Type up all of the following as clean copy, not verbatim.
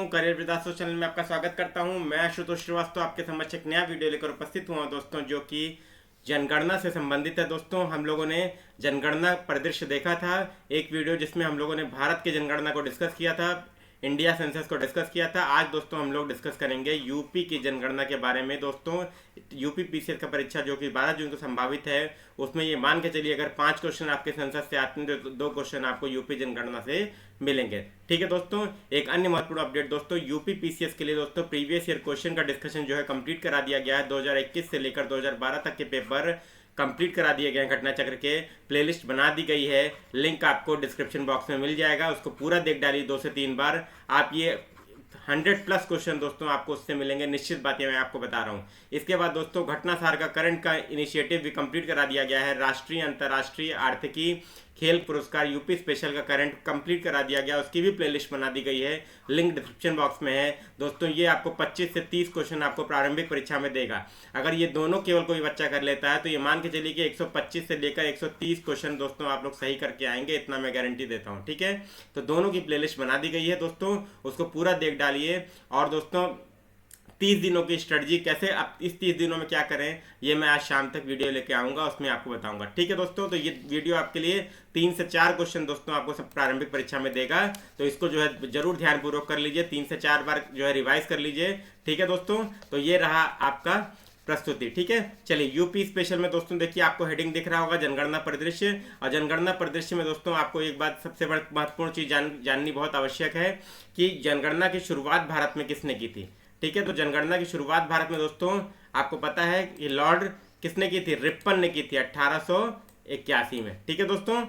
Career विदासो channel में आपका स्वागत करता हूं। मैं आशुतोष श्रीवास्तव आपके समक्ष एक नया वीडियो लेकर उपस्थित हुआ दोस्तों, जो कि जनगणना से संबंधित है। दोस्तों, हम लोगों ने जनगणना परिदृश्य देखा था, एक वीडियो जिसमें हम लोगों ने भारत की जनगणना को डिस्कस किया था, इंडिया सेंसस को डिस्कस किया था। आज दोस्तों हम लोग डिस्कस करेंगे यूपी की जनगणना के बारे में। दोस्तों, यूपी पीसीएस का परीक्षा जो कि 12 जून को संभावित है, उसमें ये मान के चलिए अगर 5 क्वेश्चन आपके सेंसस से आते हैं तो 2 क्वेश्चन आपको यूपी जनगणना से मिलेंगे। ठीक है दोस्तों, एक अन्य महत्वपूर्ण अपडेट दोस्तों, यूपी पीसीएस के लिए दोस्तों प्रीवियस ईयर क्वेश्चन का डिस्कशन जो है कंप्लीट करा दिया गया है। 2021 से लेकर 2012 तक के पेपर कंप्लीट करा दिए गए हैं। घटना चक्र के प्लेलिस्ट बना दी गई है, लिंक आपको डिस्क्रिप्शन बॉक्स में मिल जाएगा, उसको पूरा देख डालिए 2 से 3 बार। आप ये 100+ क्वेश्चन दोस्तों आपको उससे मिलेंगे, निश्चित बातें मैं आपको बता रहा हूँ। इसके बाद दोस्तों घटनासार का करंट का इनिशिएटिव भी कंप्लीट करा दिया गया है। राष्ट्रीय अंतर्राष्ट्रीय आर्थिकी खेल पुरस्कार यूपी स्पेशल का करंट कंप्लीट करा दिया गया, उसकी भी प्लेलिस्ट बना दी गई है, लिंक डिस्क्रिप्शन बॉक्स में है। दोस्तों ये आपको 25 से 30 क्वेश्चन आपको प्रारंभिक परीक्षा में देगा। अगर ये दोनों केवल कोई बच्चा कर लेता है तो ये मान के चलिए कि 125 से लेकर 130 क्वेश्चन दोस्तों आप लोग सही करके आएंगे, इतना मैं गारंटी देता हूँ। ठीक है, तो दोनों की प्लेलिस्ट बना दी गई है दोस्तों, उसको पूरा देख डालिए। और दोस्तों 30 दिनों की स्ट्रेटजी कैसे आप इस 30 दिनों में क्या करें, ये मैं आज शाम तक वीडियो लेके आऊंगा, उसमें आपको बताऊंगा। ठीक है दोस्तों, तो ये वीडियो आपके लिए 3 से 4 क्वेश्चन दोस्तों आपको सब प्रारंभिक परीक्षा में देगा, तो इसको जो है जरूर ध्यानपूर्वक कर लीजिए, 3 से 4 बार जो है रिवाइज कर लीजिए। ठीक है दोस्तों, तो ये रहा आपका प्रस्तुति। ठीक है, चलिए यूपी स्पेशल में दोस्तों देखिए आपको हेडिंग दिख रहा होगा जनगणना परिदृश्य। और जनगणना परिदृश्य में दोस्तों आपको एक बात सबसे बड़ी महत्वपूर्ण चीज जाननी बहुत आवश्यक है कि जनगणना की शुरुआत भारत में किसने की थी। ठीक है, तो जनगणना की शुरुआत भारत में दोस्तों आपको पता है कि लॉर्ड किसने की थी, रिपन ने की थी 1881 में। ठीक है दोस्तों,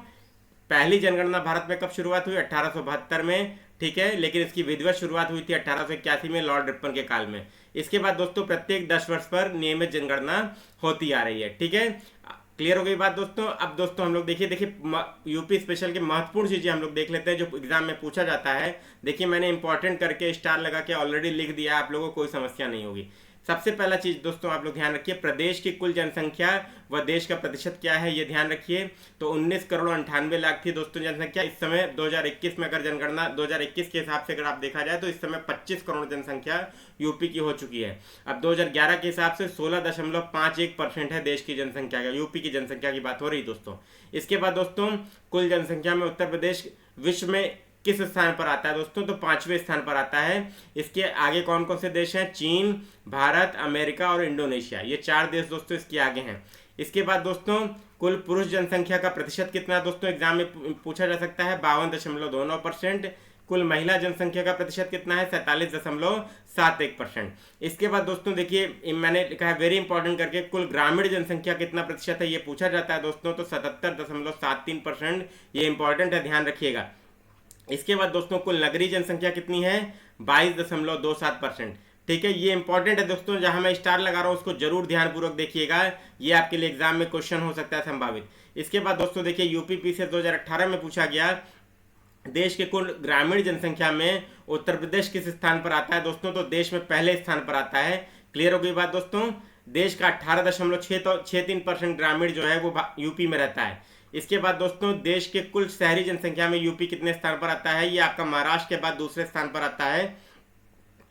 पहली जनगणना भारत में कब शुरुआत हुई, 1872 में। ठीक है, लेकिन इसकी विधिवत शुरुआत हुई थी 1881 में लॉर्ड रिपन के काल में। इसके बाद दोस्तों प्रत्येक 10 वर्ष पर नियमित जनगणना होती आ रही है। ठीक है, क्लियर हो गई बात दोस्तों। अब दोस्तों हम लोग देखिए यूपी स्पेशल की महत्वपूर्ण चीजें हम लोग देख लेते हैं जो एग्जाम में पूछा जाता है। देखिए मैंने इंपॉर्टेंट करके स्टार लगा के ऑलरेडी लिख दिया, आप लोगों को कोई समस्या नहीं होगी। सबसे पहला चीज दोस्तों आप लोग ध्यान रखिए, प्रदेश की कुल जनसंख्या व देश का प्रतिशत क्या है ये ध्यान रखिए। तो 19 करोड़ 98 लाख थी दोस्तों जनसंख्या। इस समय 2021 में अगर जनगणना 2021 के हिसाब से अगर आप देखा जाए तो इस समय 25 करोड़ जनसंख्या यूपी की हो चुकी है। अब 2011 के हिसाब से 16.51% है देश की जनसंख्या का, यूपी की जनसंख्या की बात हो रही दोस्तों। इसके बाद दोस्तों कुल जनसंख्या में उत्तर प्रदेश विश्व में किस स्थान पर आता है दोस्तों, तो 5वें स्थान पर आता है। इसके आगे कौन कौन से देश हैं, चीन, भारत, अमेरिका और इंडोनेशिया, ये 4 देश दोस्तों इसके आगे हैं। इसके बाद दोस्तों कुल पुरुष जनसंख्या का प्रतिशत कितना है दोस्तों, एग्जाम में पूछा जा सकता है, 52.29%। कुल महिला जनसंख्या का प्रतिशत कितना है, 47.71%। इसके बाद दोस्तों देखिए मैंने लिखा है वेरी इंपॉर्टेंट करके, कुल ग्रामीण जनसंख्या कितना प्रतिशत है ये पूछा जाता है दोस्तों, तो 77.73%। ये इंपॉर्टेंट है, ध्यान रखिएगा। इसके बाद दोस्तों कुल नगरीय जनसंख्या कितनी है, 22.27%। ठीक है, ये इंपॉर्टेंट है दोस्तों, जहां मैं स्टार लगा रहा हूं उसको जरूर ध्यानपूर्वक देखिएगा, ये आपके लिए एग्जाम में क्वेश्चन हो सकता है संभावित। इसके बाद दोस्तों देखिए यूपी पीसीएस 2018 में पूछा गया, देश के कुल ग्रामीण जनसंख्या में उत्तर प्रदेश किस स्थान पर आता है दोस्तों, तो देश में पहले स्थान पर आता है। क्लियर हो गई बात दोस्तों, देश का 18.63% ग्रामीण जो है वो यूपी में रहता है। इसके बाद दोस्तों देश के कुल शहरी जनसंख्या में यूपी कितने स्थान पर आता है, ये आपका महाराष्ट्र के बाद दूसरे स्थान पर आता है।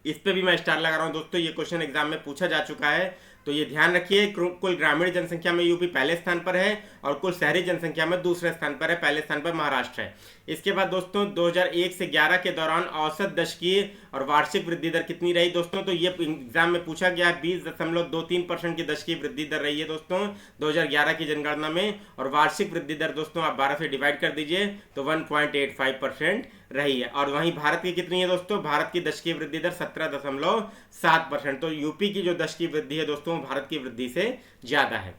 इस पे भी मैं स्टार लगा रहा हूं दोस्तों, ये क्वेश्चन एग्जाम में पूछा जा चुका है, तो ये ध्यान रखिए। कुल ग्रामीण जनसंख्या में यूपी पहले स्थान पर है और कुल शहरी जनसंख्या में दूसरे स्थान पर है, पहले स्थान पर महाराष्ट्र है। इसके बाद दोस्तों 2001 से 11 के दौरान औसत दशकीय और वार्षिक वृद्धि दर कितनी रही दोस्तों, तो ये एग्जाम में पूछा गया है, 20.23% की दशकीय वृद्धि दर रही है दोस्तों 2011 की जनगणना में। और वार्षिक वृद्धि दर दोस्तों आप 12 से डिवाइड कर दीजिए तो 1.85% रही है। और वहीं भारत की कितनी है दोस्तों, भारत की दशकीय वृद्धि दर 17.7%। तो यूपी की जो दशकीय वृद्धि है दोस्तों भारत की वृद्धि से ज्यादा है।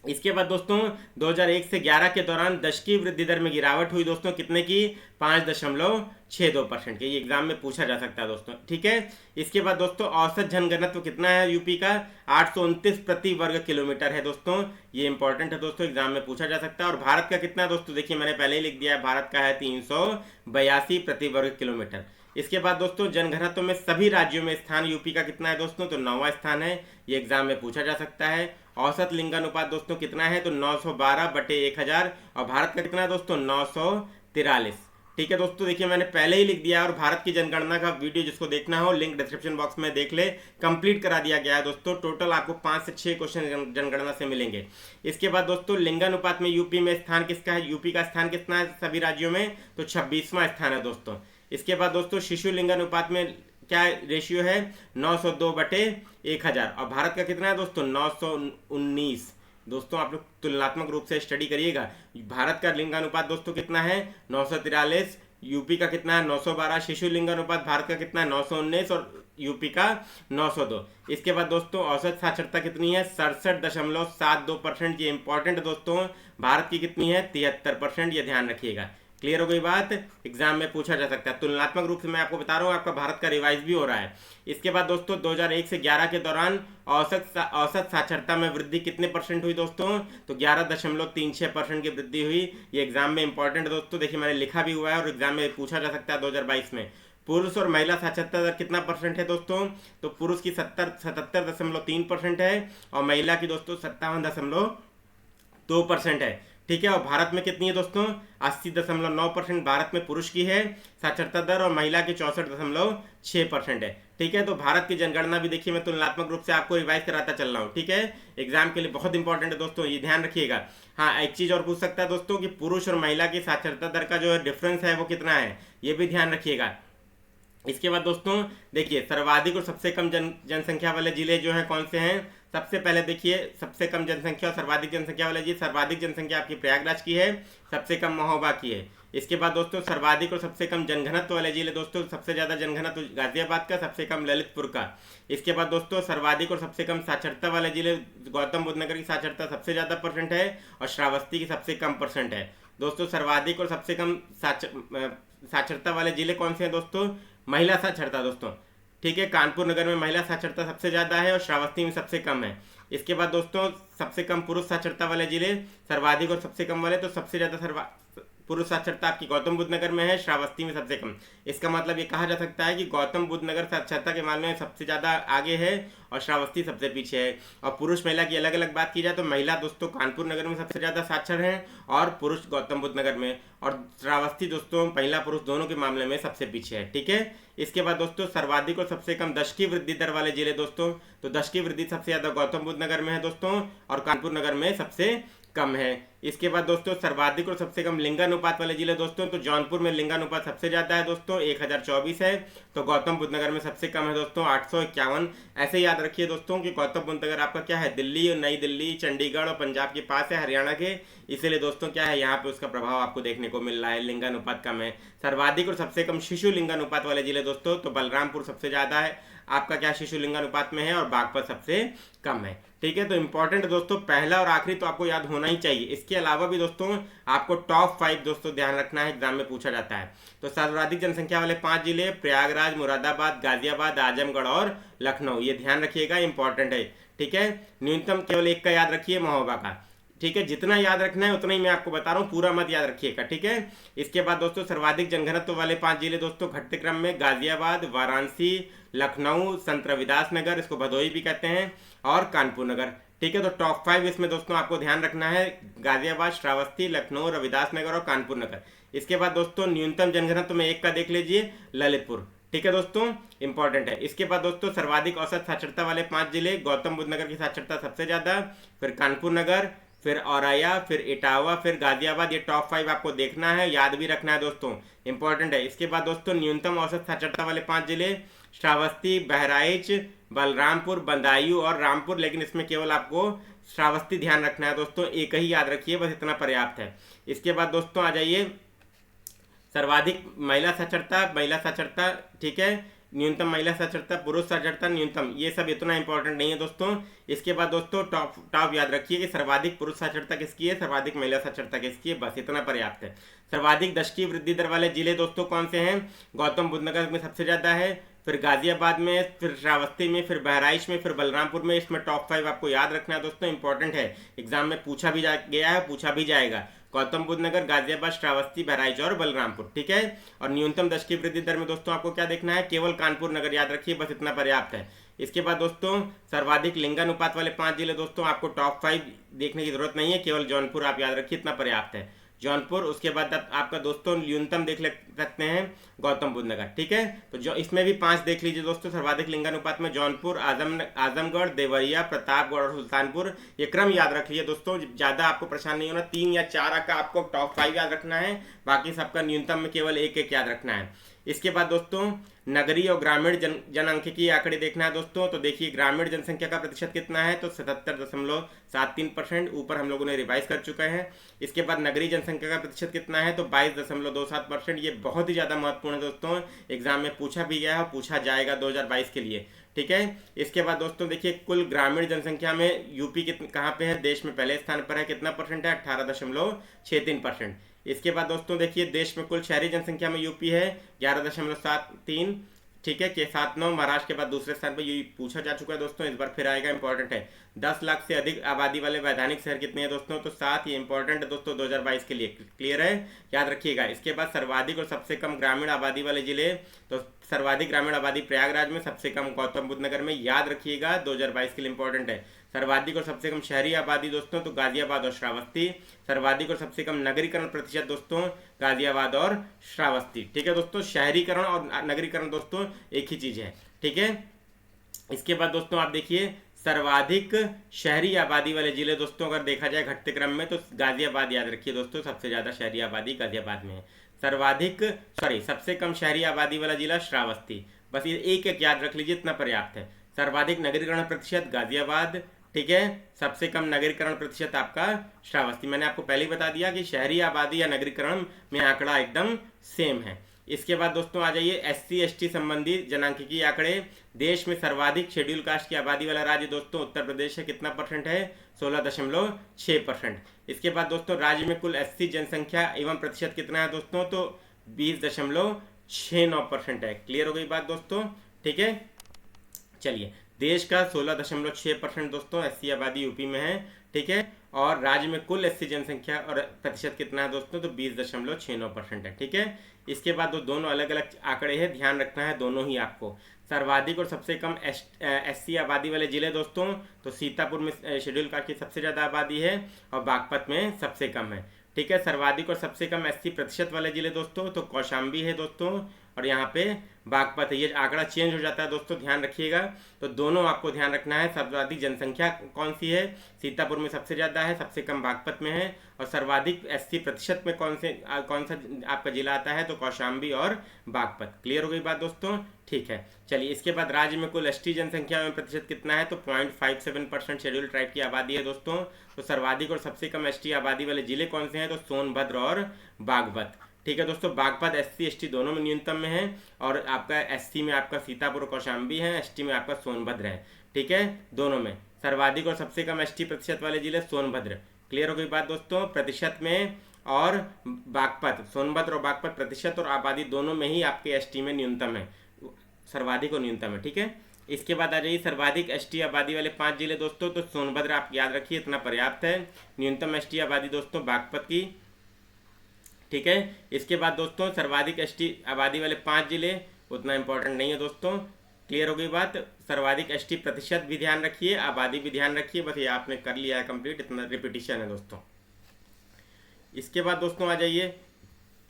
इसके बाद दोस्तों 2001 से 11 के दौरान दशकीय वृद्धि दर में गिरावट हुई दोस्तों, कितने की, 5.62% की, ये एग्जाम में पूछा जा सकता है दोस्तों। ठीक है, इसके बाद दोस्तों औसत जनघनत्व कितना है यूपी का, 829 प्रति वर्ग किलोमीटर है दोस्तों, ये इंपॉर्टेंट है दोस्तों, एग्जाम में पूछा जा सकता है। और भारत का कितना है दोस्तों, देखिए मैंने पहले ही लिख दिया है, भारत का है 382 प्रति वर्ग किलोमीटर। इसके बाद दोस्तों जनघनत्व में सभी राज्यों में स्थान यूपी का कितना है दोस्तों, तो 9वां स्थान है, ये एग्जाम में पूछा जा सकता है। औसत लिंगानुपात दोस्तों कितना है, तो 912/1000। और भारत का कितना है दोस्तों, 943। ठीक है दोस्तों, देखिए मैंने पहले ही लिख दिया है और भारत की जनगणना का वीडियो जिसको देखना हो लिंक डिस्क्रिप्शन बॉक्स में देख ले, कंप्लीट करा दिया गया है दोस्तों। टोटल आपको 5 से 6 क्वेश्चन जनगणना से मिलेंगे। इसके बाद दोस्तों लिंगानुपात में यूपी में स्थान किसका है, यूपी का स्थान कितना है सभी राज्यों में, तो 26वां स्थान है दोस्तों। इसके बाद दोस्तों शिशु लिंगानुपात में क्या रेशियो है, 902/1000, और भारत का कितना है दोस्तों, 919। दोस्तों आप लोग तुलनात्मक रूप से स्टडी करिएगा। भारत का लिंगानुपात दोस्तों कितना है, 943, यूपी का कितना है 912, शिशु लिंगानुपात भारत का कितना है 919 और यूपी का 902। इसके बाद दोस्तों औसत साक्षरता कितनी है, 67.72%। ये इंपॉर्टेंट दोस्तों, भारत की कितनी है 73%, ये ध्यान रखिएगा। क्लियर हो गई बात, एग्जाम में पूछा जा सकता है। तुलनात्मक रूप से मैं आपको बता रहा हूँ, आपका भारत का रिवाइज भी हो रहा है। इसके बाद दोस्तों 2001 से 11 के दौरान औसत साक्षरता में वृद्धि कितने परसेंट हुई दोस्तों, तो 11.36% की वृद्धि हुई। ये एग्जाम में इंपॉर्टेंट दोस्तों, देखिए मैंने लिखा भी हुआ है और एग्जाम में पूछा जा सकता है 2022 में। पुरुष और महिला साक्षरता दर कितना परसेंट है दोस्तों, तो पुरुष की 77.3% है और महिला की दोस्तों 57.2% है। ठीक है, और भारत में कितनी है दोस्तों, 80.9% भारत में पुरुष की है साक्षरता दर और महिला की 64.6% है। ठीक है, तो भारत की जनगणना भी देखिए मैं तुलनात्मक रूप से आपको रिवाइज कराता चल रहा हूँ। ठीक है, एग्जाम के लिए बहुत इंपॉर्टेंट है दोस्तों, ये ध्यान रखिएगा। हाँ, एक चीज और पूछ सकता है दोस्तों कि पुरुष और महिला की साक्षरता दर का जो डिफरेंस है वो कितना है, ये भी ध्यान रखिएगा। इसके बाद दोस्तों देखिए सर्वाधिक और सबसे कम जनसंख्या वाले जिले जो हैं कौन से हैं। सबसे पहले देखिए सबसे कम जनसंख्या और सर्वाधिक जनसंख्या वाले जिले, सर्वाधिक जनसंख्या आपकी प्रयागराज की है, सबसे कम महोबा की है। इसके बाद दोस्तों सर्वाधिक और सबसे कम जनघनत्व वाले जिले दोस्तों, सबसे ज्यादा जनघनत्व गाजियाबाद का, सबसे कम ललितपुर का। इसके बाद दोस्तों सर्वाधिक और सबसे कम साक्षरता वाले जिले, गौतम बुद्ध नगर की साक्षरता सबसे ज्यादा परसेंट है और श्रावस्ती की सबसे कम परसेंट है। दोस्तों सर्वाधिक और सबसे कम साक्षरता वाले जिले कौन से हैं दोस्तों, महिला साक्षरता दोस्तों। ठीक है, कानपुर नगर में महिला साक्षरता सबसे ज्यादा है और श्रावस्ती में सबसे कम है। इसके बाद दोस्तों सबसे कम पुरुष साक्षरता वाले जिले, सर्वाधिक और सबसे कम वाले, तो सबसे ज्यादा पुरुष साक्षरता आपकी गौतम बुद्ध नगर में है, श्रावस्ती में सबसे कम। इसका मतलब ये कहा जा सकता है कि गौतम बुद्ध नगर साक्षरता के मामले में सबसे ज्यादा आगे है और श्रावस्ती सबसे पीछे है। और पुरुष महिला की अलग अलग बात की जाए तो महिला दोस्तों कानपुर नगर में सबसे ज्यादा साक्षर हैं और पुरुष गौतम बुद्ध नगर में, और श्रावस्ती दोस्तों महिला पुरुष दोनों के मामले में सबसे पीछे है। ठीक है, इसके बाद दोस्तों सर्वाधिक और सबसे कम दशकीय वृद्धि दर वाले जिले दोस्तों, तो दशकीय वृद्धि सबसे ज्यादा गौतम बुद्ध नगर में है दोस्तों और कानपुर नगर में सबसे कम है। इसके बाद दोस्तों सर्वाधिक और सबसे कम लिंगानुपात वाले जिले दोस्तों, तो जौनपुर में लिंगानुपात सबसे ज्यादा है दोस्तों 1024 है, तो गौतम बुद्ध नगर में सबसे कम है दोस्तों 851। ऐसे याद रखिए दोस्तों कि गौतम बुद्ध नगर आपका क्या है, दिल्ली और नई दिल्ली, चंडीगढ़ और पंजाब के पास है, हरियाणा के, इसीलिए दोस्तों क्या है यहाँ पे उसका प्रभाव आपको देखने को मिल रहा है, लिंगानुपात कम है। सर्वाधिक और सबसे कम शिशु लिंगानुपात वाले जिले दोस्तों, तो बलरामपुर सबसे ज्यादा है आपका क्या शिशु लिंगानुपात में है और बागपत सबसे कम है। ठीक है, तो इंपॉर्टेंट दोस्तों पहला और आखिरी तो आपको याद होना ही चाहिए। इसके अलावा भी दोस्तों आपको टॉप 5 दोस्तों ध्यान रखना है, एग्जाम में पूछा जाता है। तो सर्वाधिक जनसंख्या वाले 5 जिले प्रयागराज, मुरादाबाद, गाजियाबाद, आजमगढ़ और लखनऊ, ये ध्यान रखिएगा, इंपॉर्टेंट है। ठीक है, न्यूनतम केवल एक का याद रखिए, महोबा का। ठीक है, जितना याद रखना है उतना ही मैं आपको बता रहा हूँ, पूरा मत याद रखिएगा। ठीक है, इसके बाद दोस्तों सर्वाधिक जनघनत्व वाले 5 जिले दोस्तों घटते क्रम में गाजियाबाद, वाराणसी, लखनऊ, संत रविदास नगर, इसको भदोही भी कहते हैं, और कानपुर नगर। ठीक है, तो टॉप 5 इसमें दोस्तों आपको ध्यान रखना है, गाजियाबाद, श्रावस्ती, लखनऊ, रविदास नगर और कानपुर नगर। इसके बाद दोस्तों न्यूनतम जनघनत्व में एक का देख लीजिए, ललितपुर। ठीक है दोस्तों, इंपॉर्टेंट है। इसके बाद दोस्तों सर्वाधिक औसत साक्षरता वाले 5 जिले, गौतम बुद्ध नगर की साक्षरता सबसे ज्यादा, फिर कानपुर नगर, फिर औरैया, फिर इटावा, फिर गाजियाबाद। ये टॉप 5 आपको देखना है, याद भी रखना है दोस्तों, इंपॉर्टेंट है। इसके बाद दोस्तों न्यूनतम औसत साक्षरता वाले 5 जिले, श्रावस्ती, बहराइच, बलरामपुर, बदायूं और रामपुर, लेकिन इसमें केवल आपको श्रावस्ती ध्यान रखना है दोस्तों, एक ही याद रखिए, बस इतना पर्याप्त है। इसके बाद दोस्तों आ जाइए सर्वाधिक महिला साक्षरता। ठीक है, न्यूनतम महिला साक्षरता, पुरुष साक्षरता न्यूनतम, ये सब इतना इंपॉर्टेंट नहीं है दोस्तों। इसके बाद दोस्तों टॉप याद रखिए कि सर्वाधिक पुरुष साक्षरता किसकी है, सर्वाधिक महिला साक्षरता किसकी है, बस इतना पर्याप्त है। सर्वाधिक दशकीय वृद्धि दर वाले जिले दोस्तों कौन से हैं, गौतम बुद्ध नगर में सबसे ज्यादा है, फिर गाजियाबाद में, फिर श्रावस्ती में, फिर बहराइच में, फिर बलरामपुर में। इसमें टॉप 5 आपको याद रखना है दोस्तों, इंपॉर्टेंट है, एग्जाम में पूछा भी गया है, पूछा भी जाएगा। गौतम बुद्ध नगर, गाजियाबाद, श्रावस्ती, बहराइच और बलरामपुर। ठीक है, और न्यूनतम दशकीय वृद्धि दर में दोस्तों आपको क्या देखना है, केवल कानपुर नगर याद रखिए, बस इतना पर्याप्त है। इसके बाद दोस्तों सर्वाधिक लिंगानुपात वाले 5 जिले दोस्तों आपको टॉप 5 देखने की जरूरत नहीं है, केवल जौनपुर आप याद रखिए, इतना पर्याप्त है। जौनपुर। उसके बाद आपका दोस्तों न्यूनतम देख सकते हैं गौतम बुद्ध नगर। ठीक है, तो जो इसमें भी 5 देख लीजिए दोस्तों सर्वाधिक लिंगानुपात में, जौनपुर, आजमगढ़, देवरिया, प्रतापगढ़ और सुल्तानपुर। ये क्रम याद रख लीजिए दोस्तों, ज़्यादा आपको परेशान नहीं होना। 3 या 4 का आपको टॉप 5 याद रखना है, बाकी सबका न्यूनतम में केवल एक एक याद रखना है। इसके बाद दोस्तों नगरीय और ग्रामीण जनआंख्यिकी आंकड़े देखना है दोस्तों। तो देखिए ग्रामीण जनसंख्या का प्रतिशत कितना है, तो 77.73%, ऊपर हम लोगों ने रिवाइज कर चुके हैं। इसके बाद नगरीय जनसंख्या का प्रतिशत कितना है, तो 22.27%। ये बहुत ही ज़्यादा महत्वपूर्ण है दोस्तों, एग्जाम में पूछा भी गया है और पूछा जाएगा 2022 के लिए। ठीक है, इसके बाद दोस्तों देखिए कुल ग्रामीण जनसंख्या में यूपी कहाँ पे है, देश में पहले स्थान पर है, कितना परसेंट है, 18.63%। इसके बाद दोस्तों देखिए देश में कुल शहरी जनसंख्या में यूपी है 11.73। ठीक है, के 7.9। महाराष्ट्र के बाद दूसरे स्थान पर ये पूछा जा चुका है दोस्तों, इस बार फिर आएगा, इंपॉर्टेंट है। 10 लाख से अधिक आबादी वाले वैधानिक शहर कितने हैं दोस्तों, तो 7। ये इंपॉर्टेंट है दोस्तों 2022 के लिए, क्लियर है, याद रखिएगा। इसके बाद सर्वाधिक और सबसे कम ग्रामीण आबादी वाले जिले, तो सर्वाधिक ग्रामीण आबादी प्रयागराज में, सबसे कम गौतम बुद्ध नगर में, याद रखिएगा 2022 के लिए इंपॉर्टेंट है। सर्वाधिक और सबसे कम शहरी आबादी दोस्तों, तो गाजियाबाद और श्रावस्ती। सर्वाधिक और सबसे कम नगरीकरण प्रतिशत दोस्तों, गाजियाबाद और श्रावस्ती। ठीक है दोस्तों, शहरीकरण और नगरीकरण दोस्तों एक ही चीज है। ठीक है, इसके बाद दोस्तों आप देखिए सर्वाधिक शहरी आबादी वाले जिले दोस्तों अगर देखा जाए घटते क्रम में, तो गाजियाबाद याद रखिए दोस्तों, सबसे ज्यादा शहरी आबादी गाजियाबाद में है। सबसे कम शहरी आबादी वाला जिला श्रावस्ती। बस ये एक एक याद रख लीजिए, इतना पर्याप्त है। सर्वाधिक नगरीकरण प्रतिशत गाजियाबाद। ठीक है, सबसे कम नगरीकरण प्रतिशत आपका श्रावस्ती। मैंने आपको पहले ही बता दिया कि शहरी आबादी या नगरीकरण में आंकड़ा एकदम सेम है। इसके बाद दोस्तों आ जाइए SC ST संबंधी जनांकिकी आंकड़े। देश में सर्वाधिक शेड्यूल कास्ट की आबादी वाला राज्य दोस्तों उत्तर प्रदेश है, कितना परसेंट है, 16.6%। इसके बाद दोस्तों राज्य में कुल SC जनसंख्या एवं प्रतिशत कितना है दोस्तों, तो 20.69% है। क्लियर हो गई बात दोस्तों। ठीक है, चलिए देश का 16.6% दोस्तों SC आबादी यूपी में है। ठीक है, और राज्य में कुल SC जनसंख्या और प्रतिशत कितना है दोस्तों, तो 20.69% है। ठीक है, इसके बाद दोनों अलग अलग आंकड़े हैं, ध्यान रखना है दोनों ही आपको। सर्वाधिक और सबसे कम SC आबादी वाले जिले दोस्तों, तो सीतापुर में शेड्यूल कास्ट की सबसे ज़्यादा आबादी है और बागपत में सबसे कम है। ठीक है, सर्वाधिक और सबसे कम SC प्रतिशत वाले जिले दोस्तों, तो कौशाम्बी है दोस्तों, और यहाँ पे बागपत है। ये आंकड़ा चेंज हो जाता है दोस्तों, ध्यान रखिएगा। तो दोनों आपको ध्यान रखना है, सर्वाधिक जनसंख्या कौन सी है, सीतापुर में सबसे ज़्यादा है, सबसे कम बागपत में है, और सर्वाधिक SC प्रतिशत में कौन सा आपका जिला आता है, तो कौशाम्बी और बागपत। क्लियर हो गई बात दोस्तों। ठीक है, चलिए इसके बाद राज्य में कुल ST जनसंख्या में प्रतिशत कितना है, तो 0.57% शेड्यूल ट्राइब की आबादी है दोस्तों। तो सर्वाधिक और सबसे कम ST आबादी वाले जिले कौन से हैं, तो सोनभद्र और बागपत। ठीक है दोस्तों, बागपत SC ST दोनों में न्यूनतम में है, और आपका SC में आपका सीतापुर और कौशाम्बी है, ST में आपका सोनभद्र है। ठीक है, दोनों में सर्वाधिक और सबसे कम ST प्रतिशत वाले जिले सोनभद्र। क्लियर हो गई बात दोस्तों, प्रतिशत में, और बागपत, सोनभद्र और बागपत प्रतिशत और आबादी दोनों में ही आपके ST में न्यूनतम है, सर्वाधिक और न्यूनतम है। ठीक है, इसके बाद आ जाइए सर्वाधिक ST आबादी वाले 5 जिले दोस्तों, तो सोनभद्र आप याद रखिए, इतना पर्याप्त है। न्यूनतम ST आबादी दोस्तों बागपत की। ठीक है, इसके बाद दोस्तों सर्वाधिक ST आबादी वाले 5 जिले, उतना इंपॉर्टेंट नहीं है दोस्तों। क्लियर हो गई बात। सर्वाधिक ST प्रतिशत भी ध्यान रखिए, आबादी भी ध्यान रखिए, बस ये आपने कर लिया है कंप्लीट, इतना रिपीटिशन है दोस्तों। इसके बाद दोस्तों आ जाइए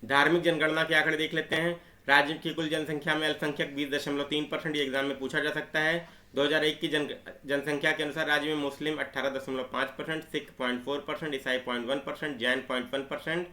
धार्मिक जनगणना के आंकड़े देख लेते हैं। राज्य की कुल जनसंख्या में अल्पसंख्यक 20.3%, ये एग्जाम में पूछा जा सकता है। 2001 की जनसंख्या के अनुसार राज्य में मुस्लिम 18.5%, सिख 0.4%, ईसाई 0.1%, जैन 0.1%,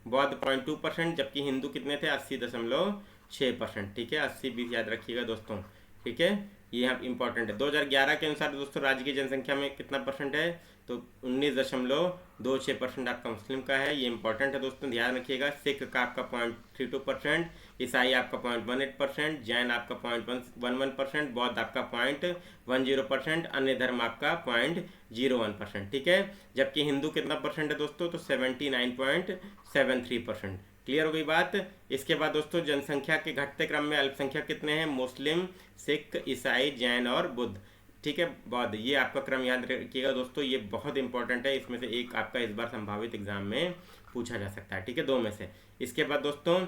बौद्ध 0.2%, जबकि हिंदू कितने थे, 80.6%। ठीक है, 80 भी याद रखिएगा दोस्तों। ठीक है, ये यहाँ इंपॉर्टेंट है। 2011 के अनुसार दोस्तों राज्य की जनसंख्या में कितना परसेंट है, तो 19.26% आपका मुस्लिम का है, ये इंपॉर्टेंट है दोस्तों, ध्यान रखिएगा। सिख का आपका 0.32%, ईसाई आपका 0.18%, जैन आपका 0.11%, बौद्ध आपका 0.10%, अन्य धर्म आपका 0.01%। ठीक है, जबकि हिंदू कितना परसेंट है दोस्तों, तो 79.73%। क्लियर हो गई बात। इसके बाद दोस्तों जनसंख्या के घटते क्रम में अल्पसंख्यक कितने हैं, मुस्लिम, सिख, ईसाई, जैन और बुद्ध। ठीक है, बौद्ध। ये आपका क्रम याद रखिएगा दोस्तों, ये बहुत इंपॉर्टेंट है, इसमें से एक आपका इस बार संभावित एग्जाम में पूछा जा सकता है। ठीक है, 2 में से। इसके बाद दोस्तों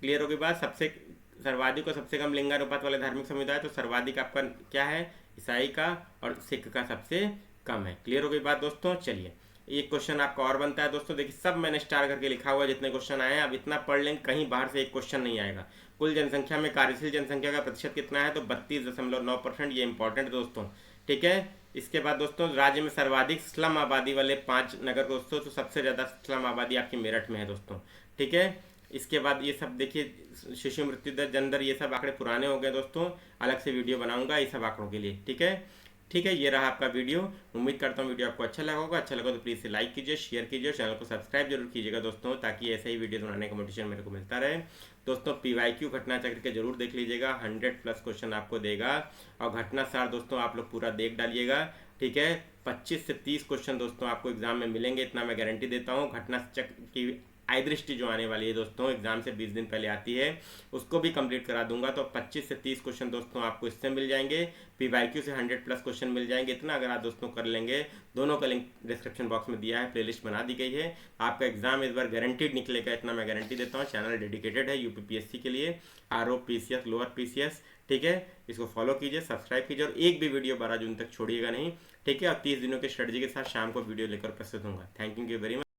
क्लियर हो गई बात। सबसे सर्वाधिक और सबसे कम लिंगानुपात वाले धार्मिक समुदाय, तो सर्वाधिक आपका क्या है, ईसाई का, और सिख का सबसे कम है। क्लियर हो गई बात दोस्तों। चलिए एक क्वेश्चन आपका और बनता है दोस्तों। देखिए सब मैंने स्टार करके लिखा हुआ है जितने क्वेश्चन आए हैं। अब इतना पढ़ लेंगे, कहीं बाहर से एक क्वेश्चन नहीं आएगा। कुल जनसंख्या में कार्यशील जनसंख्या का प्रतिशत कितना है, तो 32.9%। ये इंपॉर्टेंट दोस्तों, ठीक है। इसके बाद दोस्तों राज्य में सर्वाधिक स्लम आबादी वाले 5 नगर दोस्तों, तो सबसे ज़्यादा स्लम आबादी आपकी मेरठ में है दोस्तों, ठीक है। इसके बाद ये सब देखिए शिशु मृत्यु दर, जन दर, ये सब आंकड़े पुराने हो गए दोस्तों। अलग से वीडियो बनाऊंगा ये सब आंकड़ों के लिए, ठीक है। ठीक है, ये रहा आपका वीडियो। उम्मीद करता हूँ वीडियो आपको अच्छा लगा होगा। अच्छा लगा तो प्लीज़ से लाइक कीजिए, शेयर कीजिए और चैनल को सब्सक्राइब जरूर कीजिएगा दोस्तों, ताकि ऐसे ही वीडियो बनाने का मोटिवेशन मेरे को मिलता रहे दोस्तों। PYQ घटना चक्र के जरूर देख लीजिएगा, 100+ क्वेश्चन आपको देगा। और घटना सार दोस्तों आप लोग पूरा देख डालिएगा, ठीक है। 25 से 30 क्वेश्चन दोस्तों आपको एग्जाम में मिलेंगे, इतना मैं गारंटी देता हूँ। घटना चक्र की आई दृष्टि जो आने वाली है दोस्तों, एग्जाम से 20 दिन पहले आती है, उसको भी कंप्लीट करा दूंगा। तो 25 से 30 क्वेश्चन दोस्तों आपको इससे मिल जाएंगे। PYQ से 100+ क्वेश्चन मिल जाएंगे। इतना अगर आप दोस्तों कर लेंगे, दोनों का लिंक डिस्क्रिप्शन बॉक्स में दिया है, प्लेलिस्ट बना दी गई है। आपका एग्जाम इस बार गारंटीड निकलेगा, इतना मैं गारंटी देता हूँ। चैनल डेडिकेटेड है UPPSC के लिए, RO PCS लोअर PCS, ठीक है। इसको फॉलो कीजिए, सब्सक्राइब कीजिए और एक भी वीडियो 12 जून तक छोड़िएगा नहीं, ठीक है। और 30 दिनों के स्ट्रेटजी के साथ शाम को वीडियो लेकर प्रस्तुत होगा। Thank you very much.